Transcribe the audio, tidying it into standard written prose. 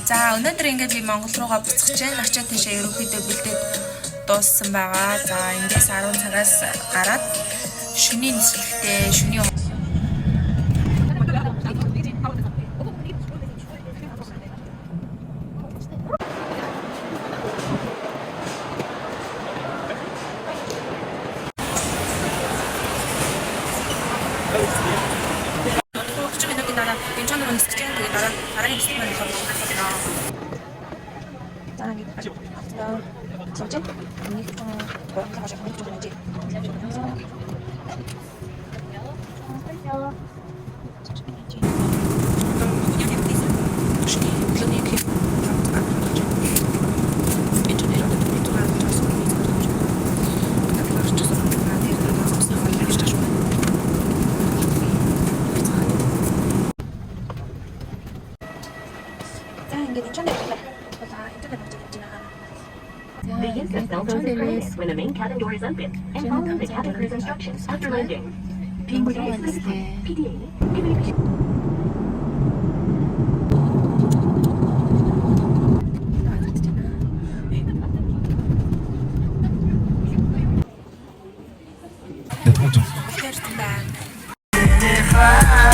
За өнөөдөр ингээд би Монгол руугаа буцах гэж байна. Ачаа тийшээ ерөнхийдөө бэлдээд дууссан байгаа. За эндээс 10 цагаас гараад шөнийн нислэгтээ шөнийн дараагийн хэсэг маань болохоор дараагийн сууж нэг гурван хашаа хоног жоо байж. The instant cell phones is cleared when the main cabin door is open and follow the cabin crew's instructions after landing. PDA, communication. First back.